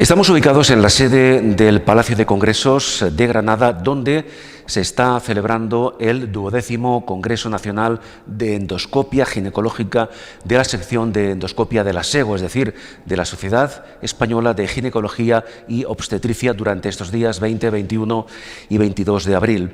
Estamos ubicados en la sede del Palacio de Congresos de Granada, donde se está celebrando el 12º Congreso Nacional de Endoscopia Ginecológica de la sección de endoscopia de la SEGO, es decir, de la Sociedad Española de Ginecología y Obstetricia, durante estos días 20, 21 y 22 de abril.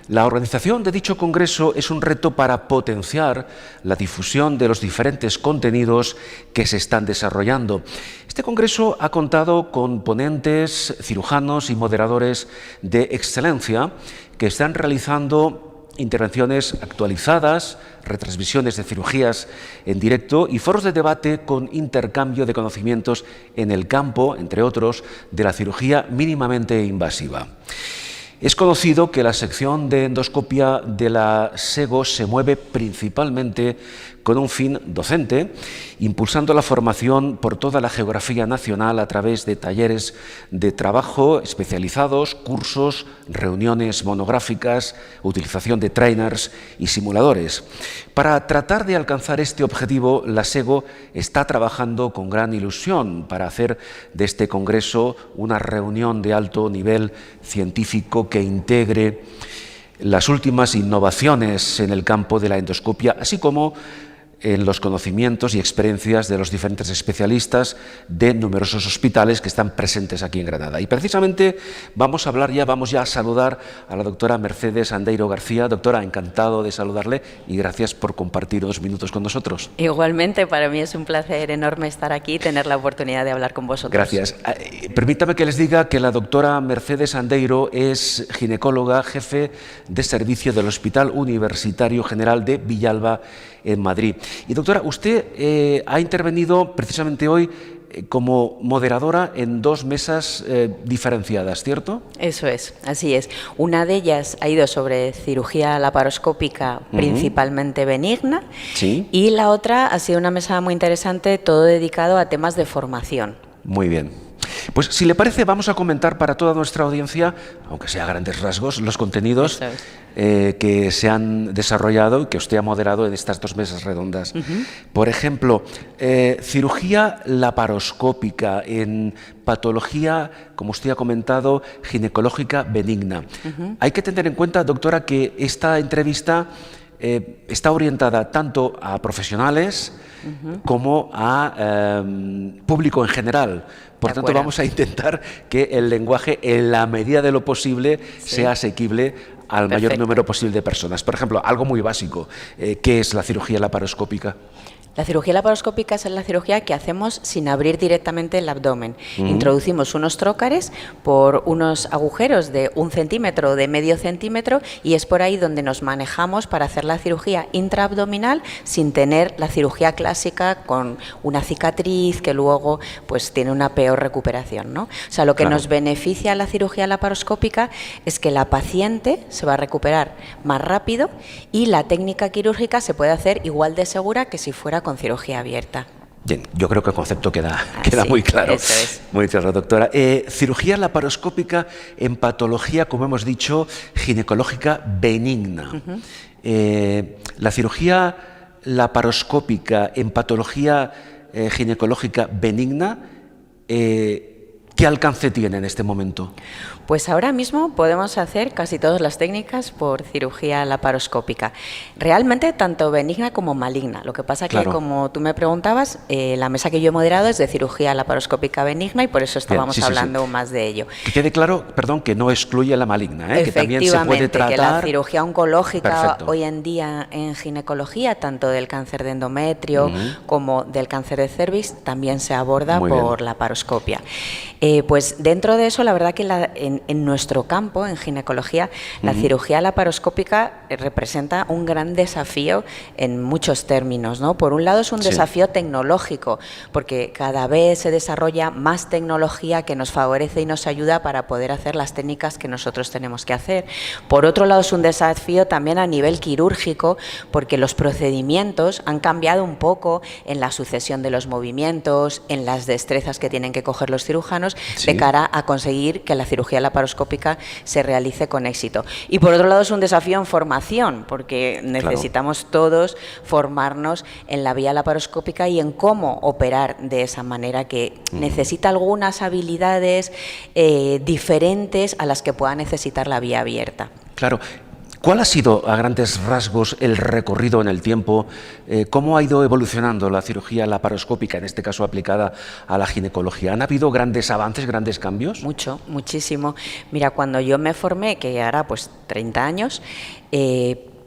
La organización de dicho congreso es un reto para potenciar la difusión de los diferentes contenidos que se están desarrollando. Este congreso ha contado con ponentes, cirujanos y moderadores de excelencia que están realizando intervenciones actualizadas, retransmisiones de cirugías en directo y foros de debate con intercambio de conocimientos en el campo, entre otros, de la cirugía mínimamente invasiva. Es conocido que la sección de endoscopia de la SEGO se mueve principalmente con un fin docente, impulsando la formación por toda la geografía nacional a través de talleres de trabajo especializados, cursos, reuniones monográficas, utilización de trainers y simuladores. Para tratar de alcanzar este objetivo, la SEGO está trabajando con gran ilusión para hacer de este congreso una reunión de alto nivel científico que integre las últimas innovaciones en el campo de la endoscopia, así como en los conocimientos y experiencias de los diferentes especialistas de numerosos hospitales que están presentes aquí en Granada. Y precisamente vamos ya a saludar a la doctora Mercedes Andeiro García. Doctora, encantado de saludarle y gracias por compartir unos minutos con nosotros. Igualmente, para mí es un placer enorme estar aquí y tener la oportunidad de hablar con vosotros. Gracias. Permítame que les diga que la doctora Mercedes Andeiro es ginecóloga, jefe de servicio del Hospital Universitario General de Villalba, en Madrid. Y doctora, usted ha intervenido precisamente hoy como moderadora en dos mesas diferenciadas, ¿cierto? Eso es, así es. Una de ellas ha ido sobre cirugía laparoscópica principalmente benigna, sí, y la otra ha sido una mesa muy interesante, todo dedicado a temas de formación. Muy bien. Pues si le parece, vamos a comentar para toda nuestra audiencia, aunque sea a grandes rasgos, los contenidos que se han desarrollado y que usted ha moderado en estas dos mesas redondas. Por ejemplo, cirugía laparoscópica en patología, como usted ha comentado, ginecológica benigna. Hay que tener en cuenta, doctora, que esta entrevista está orientada tanto a profesionales como a público en general. Por tanto, vamos a intentar que el lenguaje, en la medida de lo posible, sea asequible al mayor número posible de personas. Por ejemplo, algo muy básico, ¿qué es la cirugía laparoscópica? La cirugía laparoscópica es la cirugía que hacemos sin abrir directamente el abdomen. Introducimos unos trócares por unos agujeros de 1 centímetro o de medio centímetro y es por ahí donde nos manejamos para hacer la cirugía intraabdominal sin tener la cirugía clásica con una cicatriz que luego pues tiene una peor recuperación, ¿no? O sea, lo que nos beneficia la cirugía laparoscópica es que la paciente se va a recuperar más rápido y la técnica quirúrgica se puede hacer igual de segura que si fuera con cirugía abierta. Bien, yo creo que el concepto queda muy claro. Eso es. Muy claro, doctora. Cirugía laparoscópica en patología, como hemos dicho, ginecológica benigna. La cirugía laparoscópica en patología ginecológica benigna, ¿qué alcance tiene en este momento? Pues ahora mismo podemos hacer casi todas las técnicas por cirugía laparoscópica. Realmente tanto benigna como maligna. Lo que pasa que, como tú me preguntabas, la mesa que yo he moderado es de cirugía laparoscópica benigna y por eso estábamos hablando más de ello. Que quede claro, perdón, que no excluye la maligna, que también se puede tratar. Que la cirugía oncológica hoy en día en ginecología, tanto del cáncer de endometrio como del cáncer de cervix, también se aborda por laparoscopia. Pues dentro de eso, la verdad que en nuestro campo, en ginecología, la cirugía laparoscópica representa un gran desafío en muchos términos, ¿no? Por un lado es un desafío tecnológico, porque cada vez se desarrolla más tecnología que nos favorece y nos ayuda para poder hacer las técnicas que nosotros tenemos que hacer. Por otro lado es un desafío también a nivel quirúrgico, porque los procedimientos han cambiado un poco en la sucesión de los movimientos, en las destrezas que tienen que coger los cirujanos años de cara a conseguir que la cirugía laparoscópica se realice con éxito. Y por otro lado es un desafío en formación, porque necesitamos todos formarnos en la vía laparoscópica y en cómo operar de esa manera, que necesita algunas habilidades diferentes a las que pueda necesitar la vía abierta. Claro. ¿Cuál ha sido, a grandes rasgos, el recorrido en el tiempo? ¿Cómo ha ido evolucionando la cirugía laparoscópica, en este caso aplicada a la ginecología? ¿Han habido grandes avances, grandes cambios? Mucho, muchísimo. Mira, cuando yo me formé, que hará pues 30 años,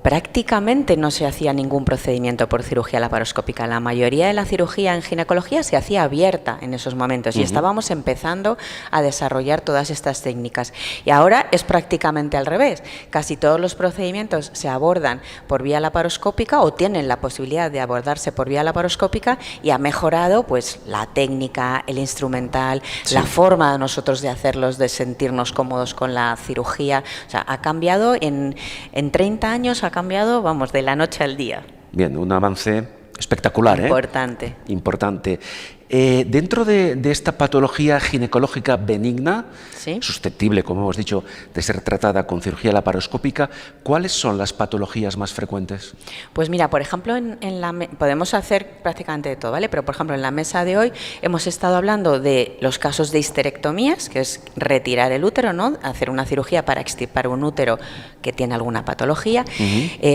prácticamente no se hacía ningún procedimiento por cirugía laparoscópica. La mayoría de la cirugía en ginecología se hacía abierta en esos momentos y estábamos empezando a desarrollar todas estas técnicas. Y ahora es prácticamente al revés. Casi todos los procedimientos se abordan por vía laparoscópica o tienen la posibilidad de abordarse por vía laparoscópica, y ha mejorado pues la técnica, el instrumental, la forma de nosotros de hacerlos, de sentirnos cómodos con la cirugía. O sea, ha cambiado en 30 años, ha cambiado, vamos, de la noche al día. Bien, un avance espectacular. Importante. Importante. Dentro de esta patología ginecológica benigna, susceptible, como hemos dicho, de ser tratada con cirugía laparoscópica, ¿cuáles son las patologías más frecuentes? Pues mira, por ejemplo, podemos hacer prácticamente de todo, ¿vale? Pero, por ejemplo, en la mesa de hoy hemos estado hablando de los casos de histerectomías, que es retirar el útero, ¿no? Hacer una cirugía para extirpar un útero que tiene alguna patología.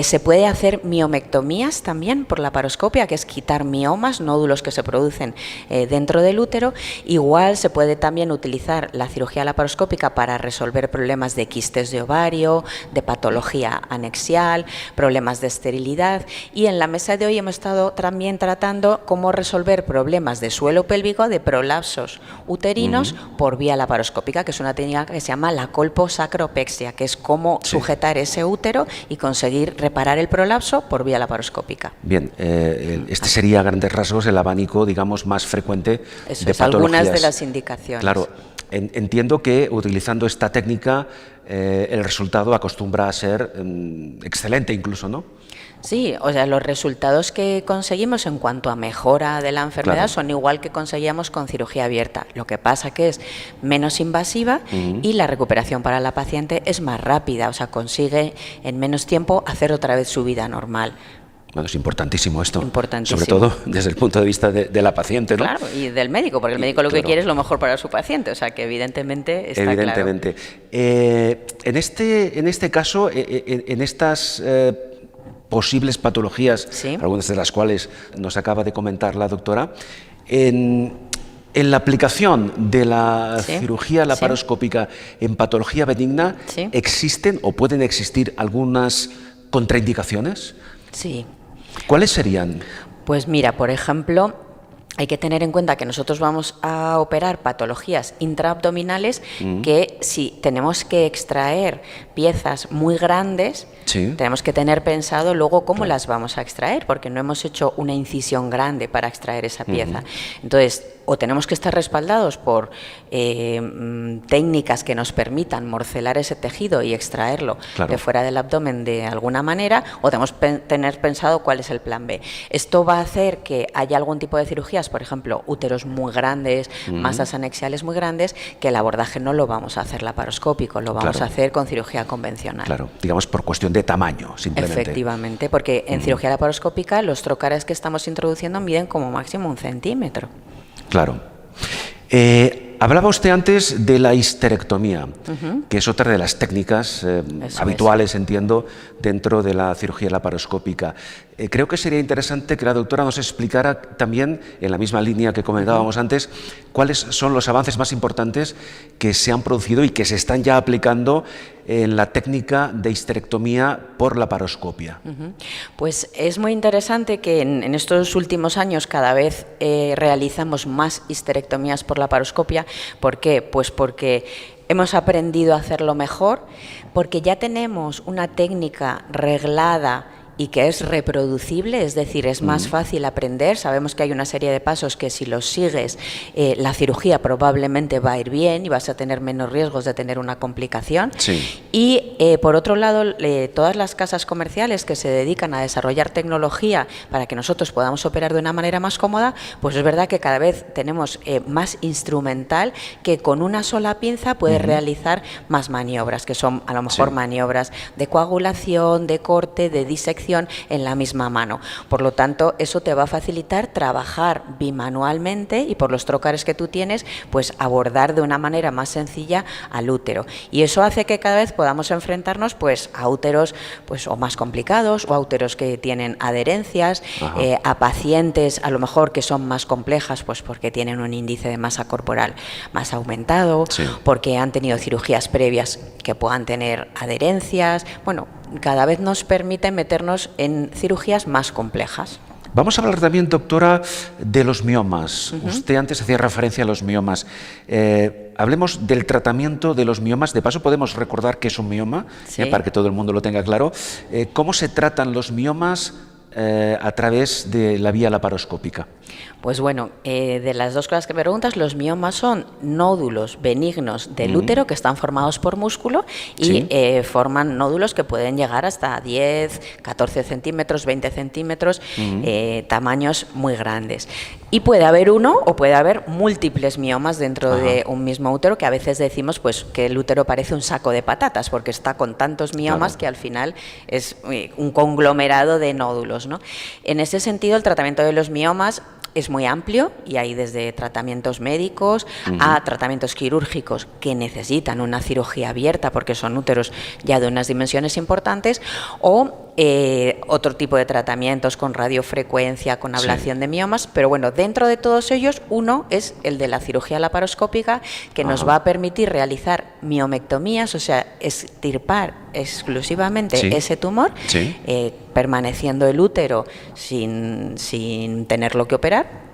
Se puede hacer miomectomías también por laparoscopia, que es quitar miomas, nódulos que se producen dentro del útero. Igual se puede también utilizar la cirugía laparoscópica para resolver problemas de quistes de ovario, de patología anexial, problemas de esterilidad. Y en la mesa de hoy hemos estado también tratando cómo resolver problemas de suelo pélvico, de prolapsos uterinos por vía laparoscópica, que es una técnica que se llama la colposacropexia, que es cómo sujetar ese útero y conseguir reparar el prolapso por vía laparoscópica. Bien, este sería a grandes rasgos el abanico, digamos, más frecuente de patologías. Algunas de las indicaciones. Claro, entiendo que utilizando esta técnica el resultado acostumbra a ser excelente incluso, ¿no? Sí, o sea, los resultados que conseguimos en cuanto a mejora de la enfermedad son igual que conseguíamos con cirugía abierta. Lo que pasa que es menos invasiva y la recuperación para la paciente es más rápida, o sea, consigue en menos tiempo hacer otra vez su vida normal. Bueno, es importantísimo esto, importantísimo. Sobre todo desde el punto de vista de la paciente, ¿no? Claro, y del médico, porque el médico lo que quiere es lo mejor para su paciente, o sea que evidentemente está claro. En este caso, en estas posibles patologías, algunas de las cuales nos acaba de comentar la doctora, en la aplicación de la cirugía laparoscópica en patología benigna, ¿existen o pueden existir algunas contraindicaciones? Sí. ¿Cuáles serían? Pues mira, por ejemplo, hay que tener en cuenta que nosotros vamos a operar patologías intraabdominales que si tenemos que extraer piezas muy grandes, tenemos que tener pensado luego cómo las vamos a extraer, porque no hemos hecho una incisión grande para extraer esa pieza. Entonces, o tenemos que estar respaldados por técnicas que nos permitan morcelar ese tejido y extraerlo de fuera del abdomen de alguna manera, o tenemos que tener pensado cuál es el plan B. Esto va a hacer que haya algún tipo de cirugías, por ejemplo, úteros muy grandes, masas anexiales muy grandes, que el abordaje no lo vamos a hacer laparoscópico, lo vamos a hacer con cirugía convencional. Claro, digamos por cuestión de tamaño, simplemente. Efectivamente, porque en cirugía laparoscópica los trocáreos que estamos introduciendo miden como máximo 1 centímetro. Claro. Hablaba usted antes de la histerectomía, que es otra de las técnicas habituales, entiendo, dentro de la cirugía laparoscópica. Creo que sería interesante que la doctora nos explicara también, en la misma línea que comentábamos antes, cuáles son los avances más importantes que se han producido y que se están ya aplicando en la técnica de histerectomía por laparoscopia. Pues es muy interesante que en estos últimos años cada vez realizamos más histerectomías por laparoscopia. ¿Por qué? Pues porque hemos aprendido a hacerlo mejor, porque ya tenemos una técnica reglada y que es reproducible, es decir, es más fácil aprender. Sabemos que hay una serie de pasos que si los sigues, la cirugía probablemente va a ir bien y vas a tener menos riesgos de tener una complicación. Sí. Y por otro lado, todas las casas comerciales que se dedican a desarrollar tecnología para que nosotros podamos operar de una manera más cómoda, pues es verdad que cada vez tenemos más instrumental que con una sola pinza puede realizar más maniobras, que son a lo mejor maniobras de coagulación, de corte, de disección en la misma mano. Por lo tanto, eso te va a facilitar trabajar bimanualmente y por los trocares que tú tienes, pues abordar de una manera más sencilla al útero. Y eso hace que cada vez podamos enfrentarnos pues a úteros pues o más complicados o a úteros que tienen adherencias, a pacientes a lo mejor que son más complejas pues porque tienen un índice de masa corporal más aumentado, porque han tenido cirugías previas que puedan tener adherencias. Bueno, cada vez nos permite meternos en cirugías más complejas. Vamos a hablar también, doctora, de los miomas. Usted antes hacía referencia a los miomas. Hablemos del tratamiento de los miomas. De paso, podemos recordar qué es un mioma, para que todo el mundo lo tenga claro. ¿Cómo se tratan los miomas a través de la vía laparoscópica? Pues bueno, de las dos cosas que me preguntas, los miomas son nódulos benignos del útero que están formados por músculo y forman nódulos que pueden llegar hasta 10, 14 centímetros, 20 centímetros, tamaños muy grandes. Y puede haber uno o puede haber múltiples miomas dentro de un mismo útero, que a veces decimos pues que el útero parece un saco de patatas porque está con tantos miomas que al final es un conglomerado de nódulos, ¿no? En ese sentido, el tratamiento de los miomas es muy amplio y hay desde tratamientos médicos a tratamientos quirúrgicos que necesitan una cirugía abierta porque son úteros ya de unas dimensiones importantes, o otro tipo de tratamientos con radiofrecuencia, con ablación de miomas. Pero bueno, dentro de todos ellos, uno es el de la cirugía laparoscópica, que nos va a permitir realizar miomectomías, o sea, extirpar exclusivamente ese tumor, permaneciendo el útero sin tenerlo que operar.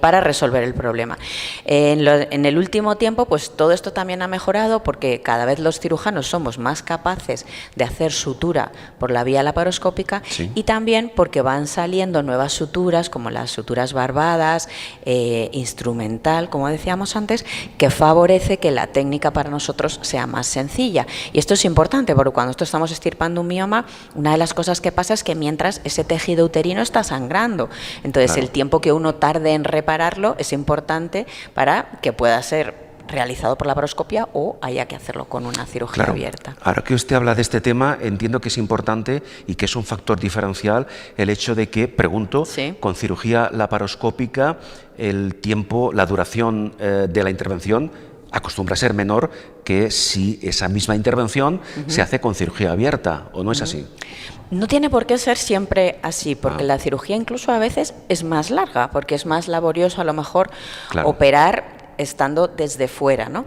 Para resolver el problema. En el último tiempo, pues todo esto también ha mejorado porque cada vez los cirujanos somos más capaces de hacer sutura por la vía laparoscópica y también porque van saliendo nuevas suturas, como las suturas barbadas, instrumental, como decíamos antes, que favorece que la técnica para nosotros sea más sencilla. Y esto es importante porque cuando nosotros estamos extirpando un mioma, una de las cosas que pasa es que mientras ese tejido uterino está sangrando, entonces el tiempo que uno tarde en repararlo es importante para que pueda ser realizado por la laparoscopia o haya que hacerlo con una cirugía abierta. Ahora que usted habla de este tema, entiendo que es importante y que es un factor diferencial el hecho de que, pregunto, con cirugía laparoscópica el tiempo, la duración de la intervención acostumbra a ser menor que si esa misma intervención se hace con cirugía abierta, ¿o no es así? No tiene por qué ser siempre así, porque la cirugía incluso a veces es más larga, porque es más laborioso a lo mejor operar estando desde fuera, ¿no?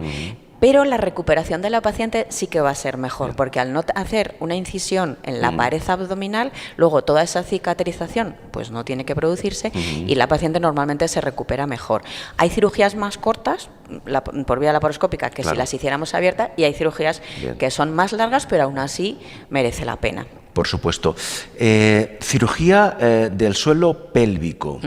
Pero la recuperación de la paciente sí que va a ser mejor, porque al no hacer una incisión en la pared abdominal, luego toda esa cicatrización pues no tiene que producirse y la paciente normalmente se recupera mejor. Hay cirugías más cortas por vía laparoscópica que si las hiciéramos abiertas, y hay cirugías que son más largas, pero aún así merece la pena. Por supuesto. Cirugía del suelo pélvico.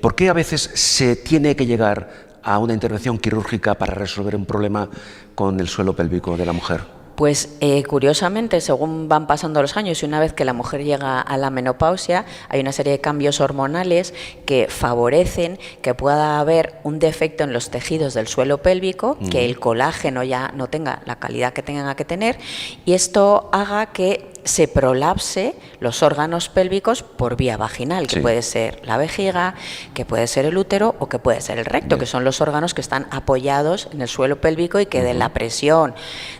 ¿Por qué a veces se tiene que llegar a una intervención quirúrgica para resolver un problema con el suelo pélvico de la mujer? Pues curiosamente, según van pasando los años y una vez que la mujer llega a la menopausia, hay una serie de cambios hormonales que favorecen que pueda haber un defecto en los tejidos del suelo pélvico, que el colágeno ya no tenga la calidad que tenga que tener, y esto haga que se prolapse los órganos pélvicos por vía vaginal, que puede ser la vejiga, que puede ser el útero o que puede ser el recto, que son los órganos que están apoyados en el suelo pélvico y que de la presión,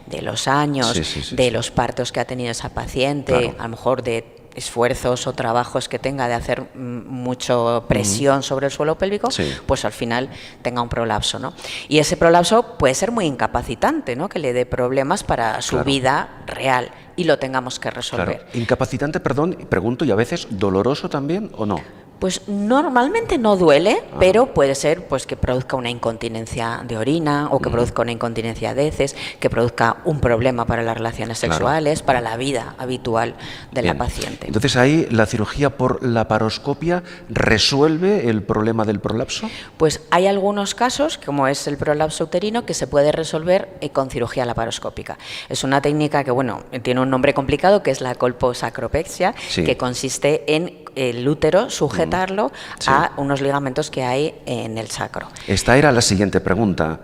de los años, de los partos que ha tenido esa paciente, a lo mejor de esfuerzos o trabajos que tenga de hacer mucha presión sobre el suelo pélvico, pues al final tenga un prolapso, ¿no? Y ese prolapso puede ser muy incapacitante, ¿no? Que le dé problemas para su vida real y lo tengamos que resolver. Incapacitante, perdón, pregunto, ¿y a veces doloroso también o no? Pues normalmente no duele, pero puede ser pues que produzca una incontinencia de orina o que produzca una incontinencia de heces, que produzca un problema para las relaciones sexuales, para la vida habitual de la paciente. Entonces ahí la cirugía por laparoscopia resuelve el problema del prolapso. Pues hay algunos casos, como es el prolapso uterino, que se puede resolver con cirugía laparoscópica. Es una técnica que, bueno, tiene un nombre complicado, que es la colposacropexia, que consiste en el útero, sujetarlo a unos ligamentos que hay en el sacro. Esta era la siguiente pregunta.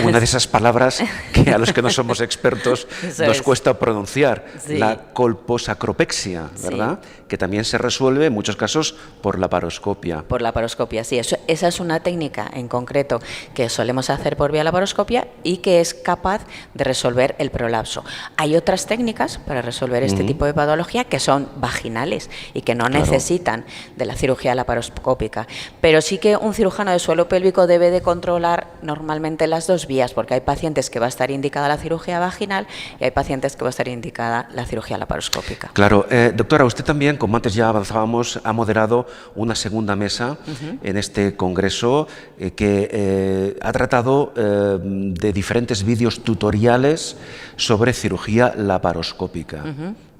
Una de esas palabras que a los que no somos expertos nos cuesta pronunciar. La colposacropexia, ¿verdad? Que también se resuelve en muchos casos por laparoscopia. Por laparoscopia, sí. Esa es una técnica en concreto que solemos hacer por vía laparoscopia y que es capaz de resolver el prolapso. Hay otras técnicas para resolver este tipo de patología que son vaginales y que no necesitan de la cirugía laparoscópica, pero sí que un cirujano de suelo pélvico debe de controlar normalmente las dos vías, porque hay pacientes que va a estar indicada la cirugía vaginal y hay pacientes que va a estar indicada la cirugía laparoscópica. Claro, doctora, usted también, como antes ya avanzábamos, ha moderado una segunda mesa en este congreso que ha tratado de diferentes vídeos tutoriales sobre cirugía laparoscópica.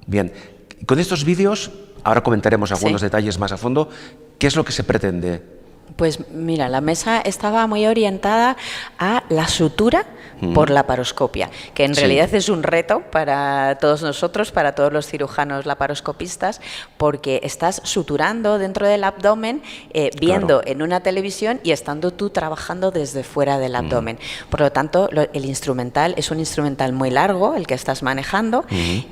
Bien, con estos vídeos, ahora comentaremos algunos detalles más a fondo. ¿Qué es lo que se pretende? Pues mira, la mesa estaba muy orientada a la sutura por laparoscopia, que en realidad es un reto para todos nosotros, para todos los cirujanos laparoscopistas, porque estás suturando dentro del abdomen, viendo en una televisión y estando tú trabajando desde fuera del abdomen. Por lo tanto, el instrumental es un instrumental muy largo, el que estás manejando.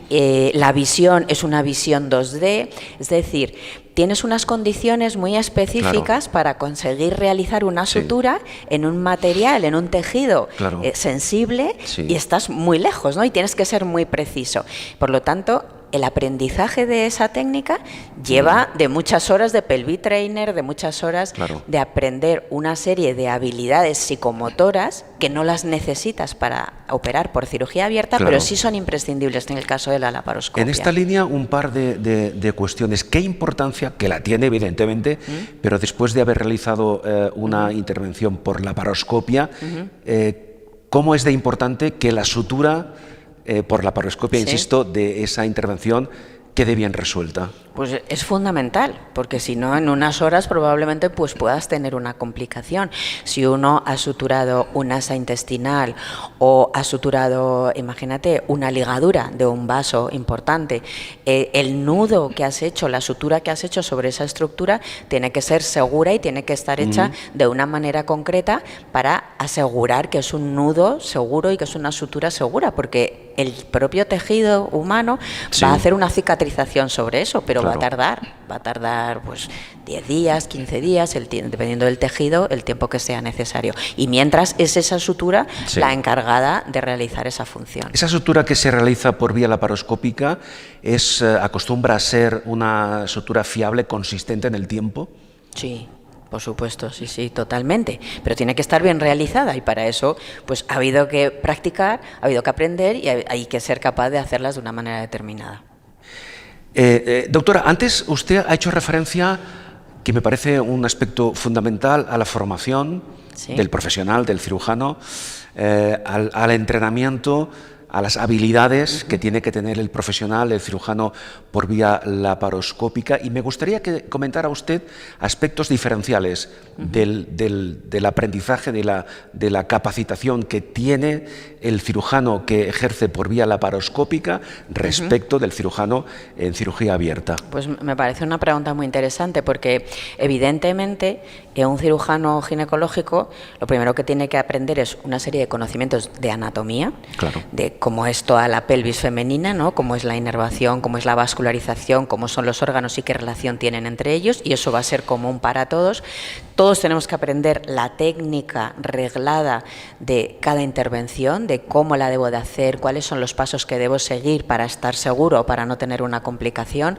La visión es una visión 2D, es decir, tienes unas condiciones muy específicas para conseguir realizar una sutura en un material, en un tejido sensible y estás muy lejos, ¿no? Y tienes que ser muy preciso. Por lo tanto, el aprendizaje de esa técnica lleva de muchas horas de pelvis trainer, de muchas horas de aprender una serie de habilidades psicomotoras que no las necesitas para operar por cirugía abierta, pero sí son imprescindibles en el caso de la laparoscopia. En esta línea, un par de cuestiones. ¿Qué importancia, que la tiene evidentemente, pero después de haber realizado una intervención por laparoscopia, cómo es de importante que la sutura por laparoscopia, insisto, de esa intervención quede bien resuelta? Pues es fundamental, porque si no, en unas horas probablemente pues puedas tener una complicación. Si uno ha suturado un asa intestinal o ha suturado, imagínate, una ligadura de un vaso importante, el nudo que has hecho, la sutura que has hecho sobre esa estructura tiene que ser segura y tiene que estar hecha de una manera concreta para asegurar que es un nudo seguro y que es una sutura segura, porque el propio tejido humano va a hacer una cicatrización sobre eso, pero va a tardar pues 10 días, 15 días, dependiendo del tejido, el tiempo que sea necesario. Y mientras es esa sutura la encargada de realizar esa función. ¿Esa sutura que se realiza por vía laparoscópica acostumbra a ser una sutura fiable, consistente en el tiempo? Sí. Por supuesto, sí, totalmente. Pero tiene que estar bien realizada y para eso pues ha habido que practicar, ha habido que aprender y hay que ser capaz de hacerlas de una manera determinada. Doctora, antes usted ha hecho referencia, que me parece un aspecto fundamental, a la formación del profesional, del cirujano, al entrenamiento, a las habilidades que tiene que tener el profesional, el cirujano, por vía laparoscópica. Y me gustaría que comentara usted aspectos diferenciales del aprendizaje, de la capacitación que tiene el cirujano que ejerce por vía laparoscópica respecto del cirujano en cirugía abierta. Pues me parece una pregunta muy interesante, porque evidentemente un cirujano ginecológico lo primero que tiene que aprender es una serie de conocimientos de anatomía, de cómo es toda la pelvis femenina, ¿no? Cómo es la inervación, cómo es la vascularización, cómo son los órganos y qué relación tienen entre ellos, y eso va a ser común para todos. Todos tenemos que aprender la técnica reglada de cada intervención, de cómo la debo de hacer, cuáles son los pasos que debo seguir para estar seguro, para no tener una complicación.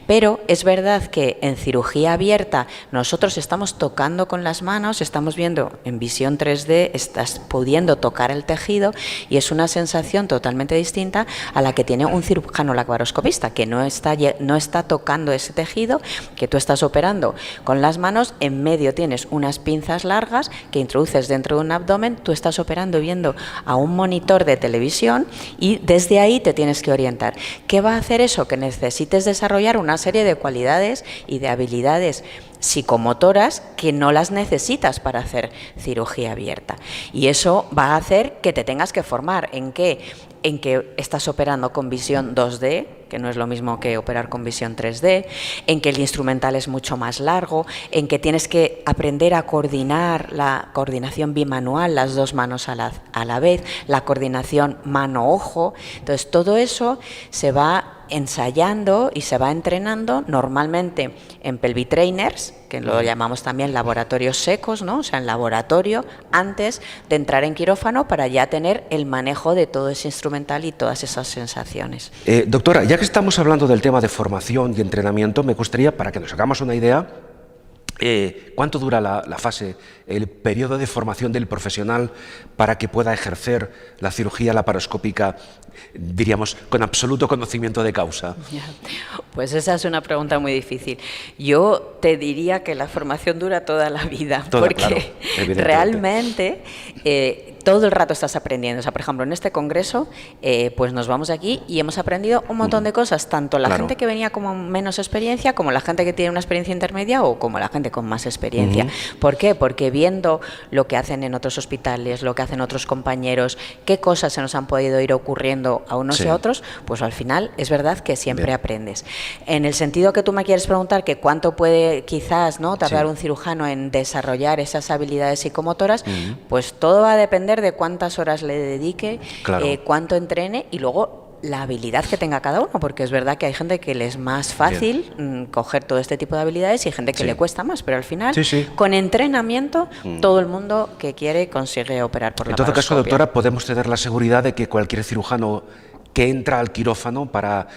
Pero es verdad que en cirugía abierta nosotros estamos tocando con las manos, estamos viendo en visión 3D, estás pudiendo tocar el tejido y es una sensación totalmente distinta a la que tiene un cirujano laparoscopista, que no está tocando ese tejido, que tú estás operando con las manos, en medio tienes unas pinzas largas que introduces dentro de un abdomen, tú estás operando viendo a un monitor de televisión y desde ahí te tienes que orientar. ¿Qué va a hacer eso? Que necesites desarrollar una serie de cualidades y de habilidades psicomotoras que no las necesitas para hacer cirugía abierta. Y eso va a hacer que te tengas que formar en que estás operando con visión 2D, que no es lo mismo que operar con visión 3D, en que el instrumental es mucho más largo, en que tienes que aprender a coordinar la coordinación bimanual, las dos manos a la vez, la coordinación mano-ojo. Entonces, todo eso se va ensayando y se va entrenando normalmente en pelvitrainers, que lo llamamos también laboratorios secos, ¿no? O sea, en laboratorio, antes de entrar en quirófano para ya tener el manejo de todo ese instrumental y todas esas sensaciones. Doctora, ya que estamos hablando del tema de formación y entrenamiento, me gustaría, para que nos hagamos una idea, ¿cuánto dura la fase, el periodo de formación del profesional para que pueda ejercer la cirugía laparoscópica, diríamos, con absoluto conocimiento de causa? Pues esa es una pregunta muy difícil. Yo te diría que la formación dura toda la vida, porque realmente todo el rato estás aprendiendo. O sea, por ejemplo, en este congreso, pues nos vamos de aquí y hemos aprendido un montón de cosas, tanto la gente que venía con menos experiencia, como la gente que tiene una experiencia intermedia o como la gente con más experiencia. ¿Por qué? Porque viendo lo que hacen en otros hospitales, lo que hacen otros compañeros, qué cosas se nos han podido ir ocurriendo a unos y a otros, pues al final es verdad que siempre aprendes. En el sentido que tú me quieres preguntar que cuánto puede quizás, ¿no?, tardar un cirujano en desarrollar esas habilidades psicomotoras, pues todo va a depender de cuántas horas le dedique, cuánto entrene y luego la habilidad que tenga cada uno, porque es verdad que hay gente que le es más fácil coger todo este tipo de habilidades y hay gente que le cuesta más, pero al final, con entrenamiento, todo el mundo que quiere consigue operar por laparoscopia. En todo caso, doctora, podemos tener la seguridad de que cualquier cirujano que entra al quirófano para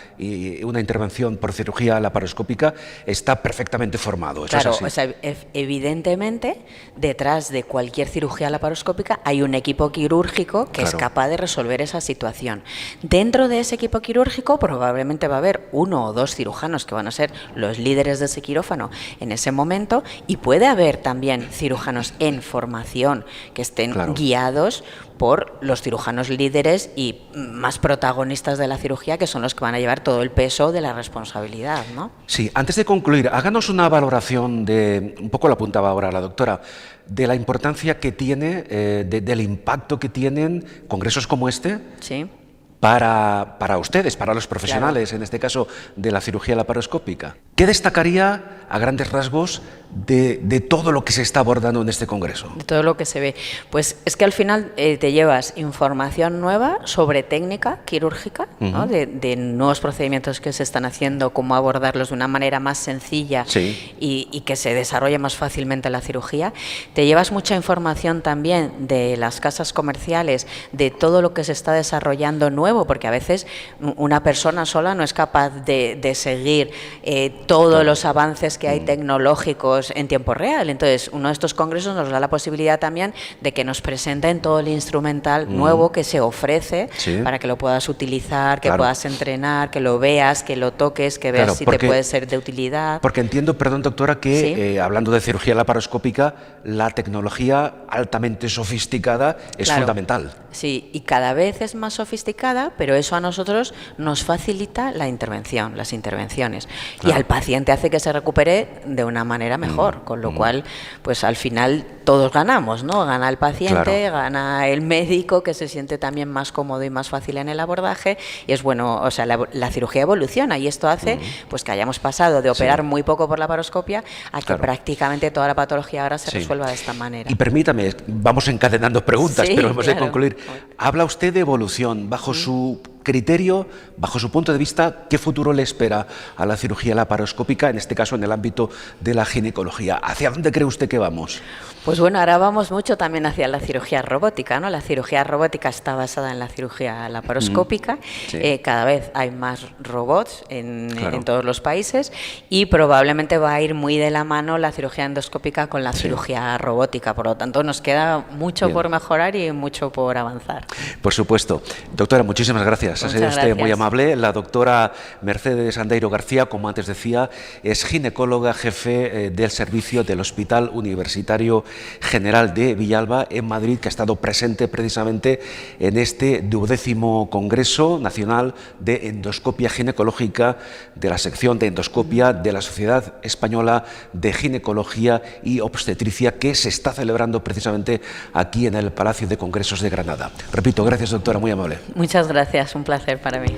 una intervención por cirugía laparoscópica está perfectamente formado. ¿Eso es así? O sea, evidentemente, detrás de cualquier cirugía laparoscópica hay un equipo quirúrgico que es capaz de resolver esa situación. Dentro de ese equipo quirúrgico probablemente va a haber 1 o 2 cirujanos que van a ser los líderes de ese quirófano en ese momento, y puede haber también cirujanos en formación que estén guiados por los cirujanos líderes y más protagonistas de la cirugía, que son los que van a llevar todo el peso de la responsabilidad, ¿no? Sí, antes de concluir, háganos una valoración de, un poco lo apuntaba ahora la doctora, de la importancia que tiene, del impacto que tienen congresos como este para ustedes, para los profesionales, en este caso de la cirugía laparoscópica. ¿Qué destacaría a grandes rasgos de todo lo que se está abordando en este congreso? De todo lo que se ve. Pues es que al final te llevas información nueva sobre técnica quirúrgica, ¿no? de nuevos procedimientos que se están haciendo, cómo abordarlos de una manera más sencilla y que se desarrolle más fácilmente la cirugía. Te llevas mucha información también de las casas comerciales, de todo lo que se está desarrollando nuevo, porque a veces una persona sola no es capaz de seguir todos los avances que hay tecnológicos en tiempo real. Entonces, uno de estos congresos nos da la posibilidad también de que nos presenten todo el instrumental nuevo que se ofrece para que lo puedas utilizar, que puedas entrenar, que lo veas, que lo toques, que veas si te puede ser de utilidad. Porque entiendo, perdón doctora, que hablando de cirugía laparoscópica, la tecnología altamente sofisticada es fundamental. Sí, y cada vez es más sofisticada, pero eso a nosotros nos facilita la intervención, las intervenciones. Y al paciente hace que se recupere de una manera mejor, con lo cual, pues al final todos ganamos, ¿no? Gana el paciente, gana el médico, que se siente también más cómodo y más fácil en el abordaje, y es bueno, o sea, la cirugía evoluciona y esto hace pues que hayamos pasado de operar muy poco por laparoscopia a que prácticamente toda la patología ahora se resuelva de esta manera. Y permítame, vamos encadenando preguntas, pero hemos de concluir. Habla usted de evolución. Bajo su criterio, bajo su punto de vista, ¿qué futuro le espera a la cirugía laparoscópica, en este caso en el ámbito de la ginecología? ¿Hacia dónde cree usted que vamos? Pues bueno, ahora vamos mucho también hacia la cirugía robótica, ¿no? La cirugía robótica está basada en la cirugía laparoscópica. Sí. Cada vez hay más robots en todos los países y probablemente va a ir muy de la mano la cirugía endoscópica con la cirugía robótica. Por lo tanto, nos queda mucho por mejorar y mucho por avanzar. Por supuesto. Doctora, muchísimas gracias. Ha sido usted muy amable. La doctora Mercedes Andeiro García, como antes decía, es ginecóloga jefe del servicio del Hospital Universitario General de Villalba en Madrid, que ha estado presente precisamente en este 12º Congreso Nacional de Endoscopia Ginecológica de la sección de endoscopia de la Sociedad Española de Ginecología y Obstetricia, que se está celebrando precisamente aquí en el Palacio de Congresos de Granada. Repito, gracias doctora, muy amable. Muchas gracias, un placer para mí.